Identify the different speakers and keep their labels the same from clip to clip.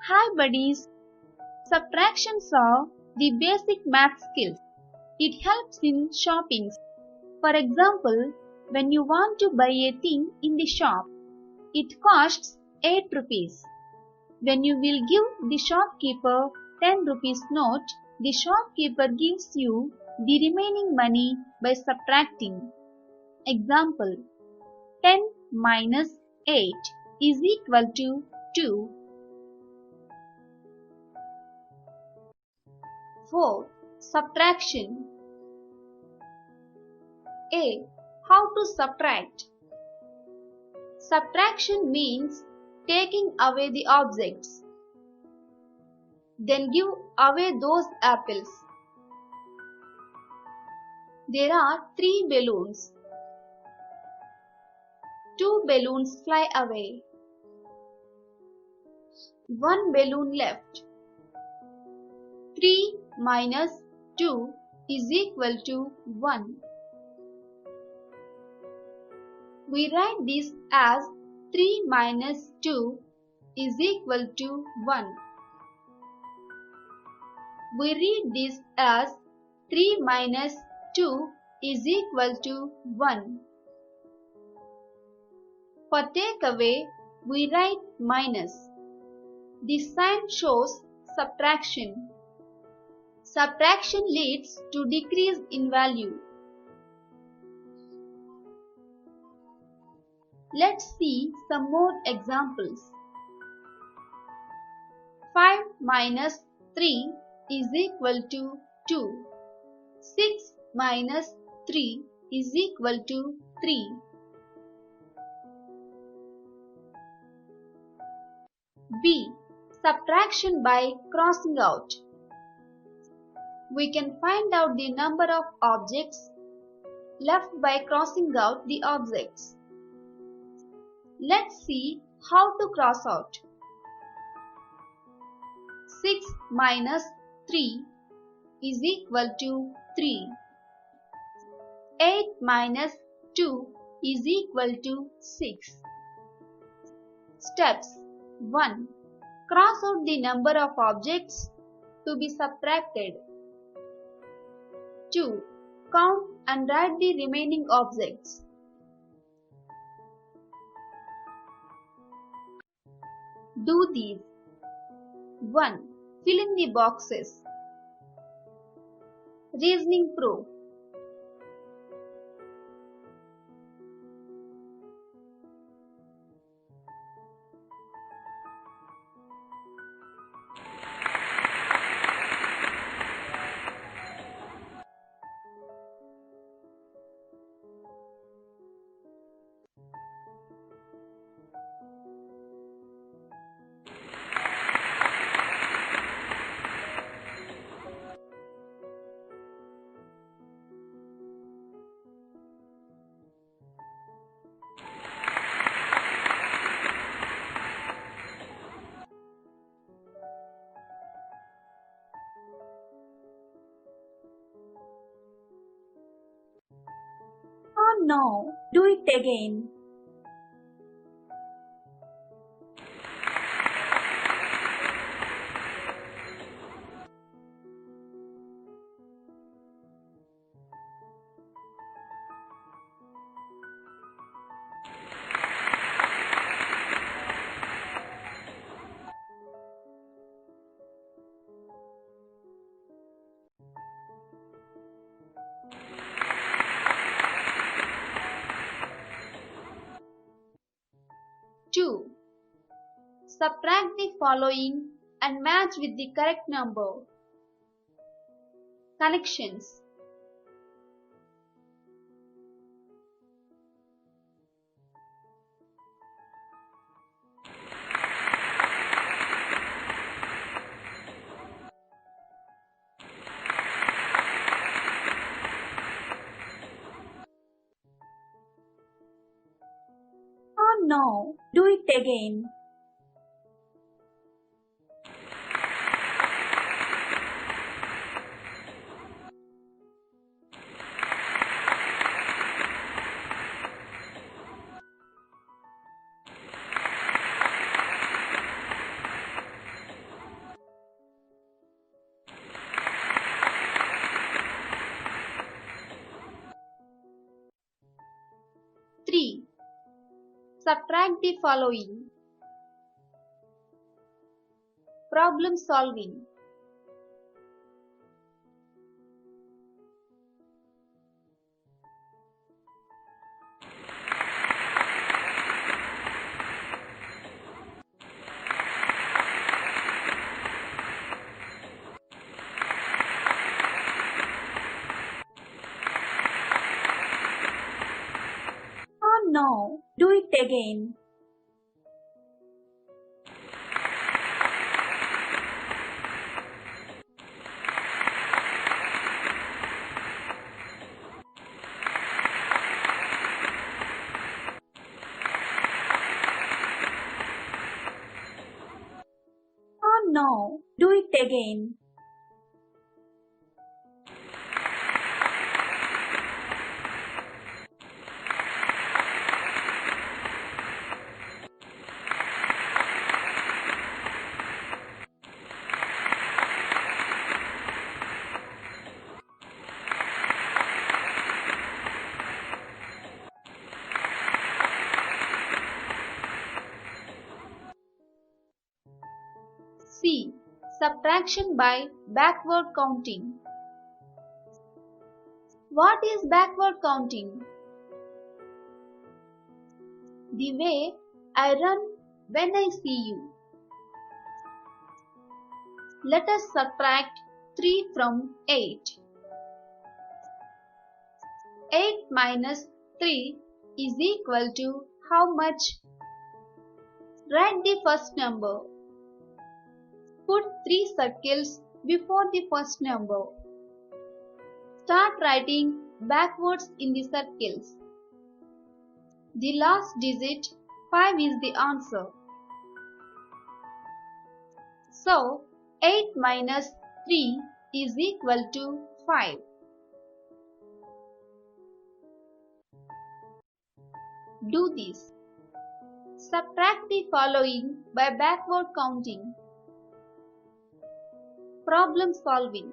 Speaker 1: Hi buddies! Subtractions are the basic math skills. It helps in shopping. For example, when you want to buy a thing in the shop, it costs 8 rupees. When you will give the shopkeeper 10 rupees note, the shopkeeper gives you the remaining money by subtracting. Example: 10 minus 8 is equal to 2. 4. Subtraction. A. How to subtract? Subtraction means taking away the objects. Then give away those apples. There are 3 balloons. 2 balloons fly away. 1 balloon left. 3 minus 2 is equal to 1. We write this as 3 minus 2 is equal to 1. We read this as 3 minus 2 is equal to 1. For takeaway, we write minus. The sign shows subtraction. Subtraction leads to decrease in value. Let's see some more examples. 5 minus 3 is equal to 2. 6 minus 3 is equal to 3. B. Subtraction by crossing out. We can find out the number of objects left by crossing out the objects. Let's see how to cross out. 6 minus 3 is equal to 3. 8 minus 2 is equal to 6. Steps: 1. Cross out the number of objects to be subtracted. 2. Count and write the remaining objects. Do these. 1. Fill in the boxes. Reasoning proof. Oh no, do it again. Two. Subtract the following and match with the correct number. Connections. Oh no, do it again. Subtract the following. Problem solving. Oh no, do it again. Oh no, do it again. C. Subtraction by backward counting. What is backward counting? The way I run when I see you. Let us subtract 3 from 8. 8 minus 3 is equal to how much? Write the first number. Put 3 circles before the first number. Start writing backwards in the circles. The last digit 5 is the answer. So 8 minus 3 is equal to 5. Do this. Subtract the following by backward counting. Problem solving.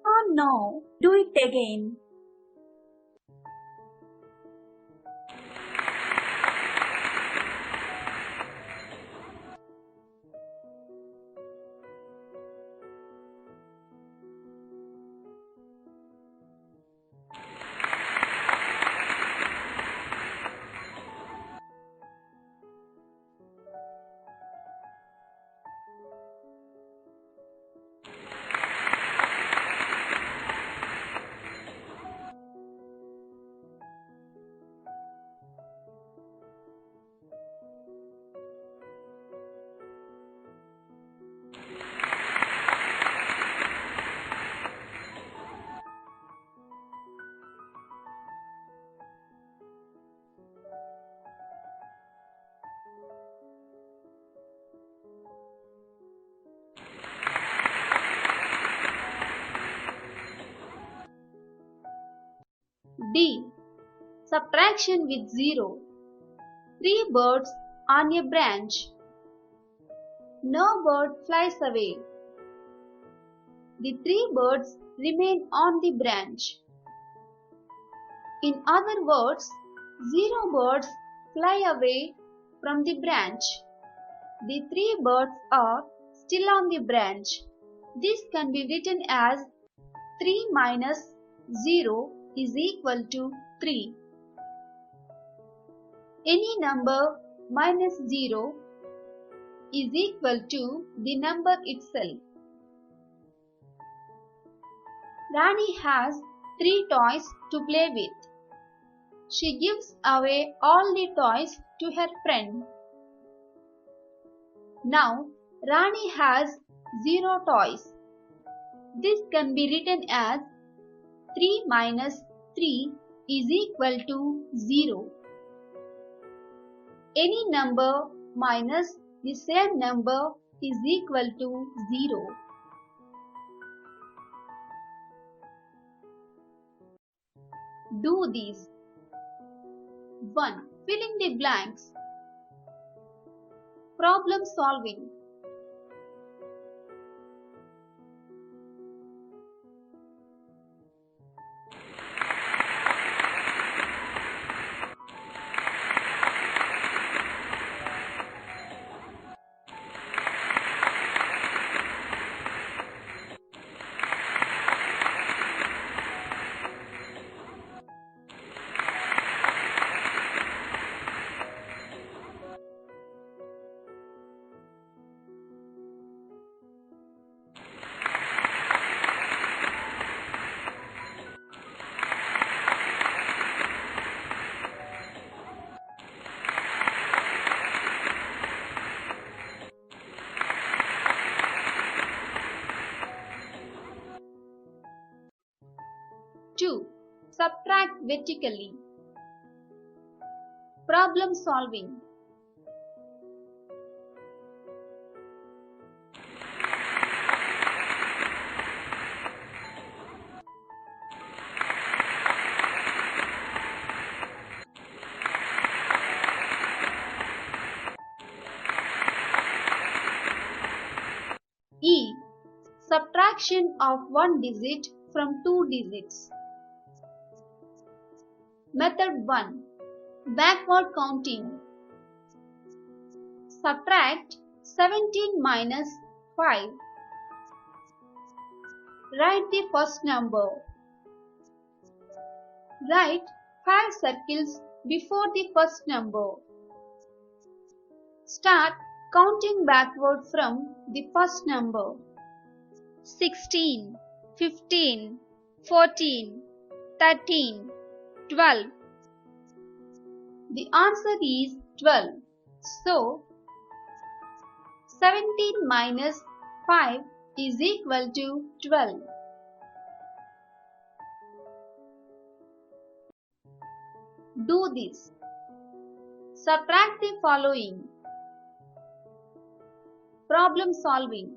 Speaker 1: Oh no, do it again. D. Subtraction with 0. 3 birds on a branch. No bird flies away. The 3 birds remain on the branch. In other words, 0 birds fly away from the branch. The 3 birds are still on the branch. This can be written as 3 minus 0 is equal to 3. Any number minus 0 is equal to the number itself. Rani has 3 toys to play with. She gives away all the toys to her friend. Now, Rani has 0 toys. This can be written as 3 minus 3 is equal to 0. Any number minus the same number is equal to 0. Do this. 1. Fill in the blanks. Problem solving. Two. Subtract vertically. Problem solving. E. Subtraction of one digit from two digits. Method 1. Backward counting. Subtract 17 minus 5. Write the first number. Write 5 circles before the first number. Start counting backward from the first number. 16, 15, 14, 13, 12. The answer is 12. So, 17 minus 5 is equal to 12. Do this. Subtract the following. Problem solving.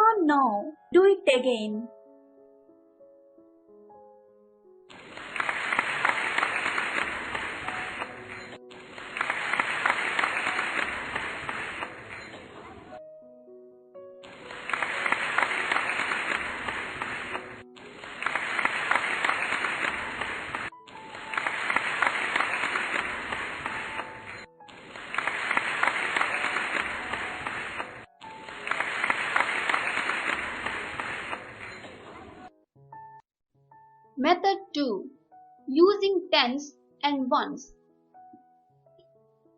Speaker 1: Oh no, do it again. Method 2. Using tens and ones.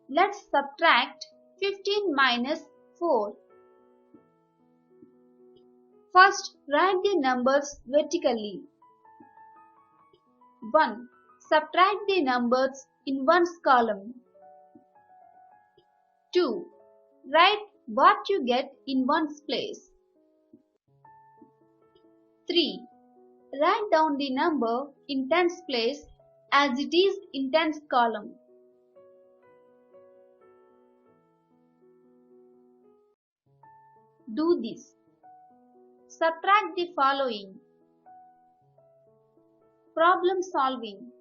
Speaker 1: Let's subtract 15 minus 4. First, write the numbers vertically. 1. Subtract the numbers in ones column. 2. Write what you get in ones place. 3. Write down the number in tens place as it is in tens column. Do this. Subtract the following. Problem solving.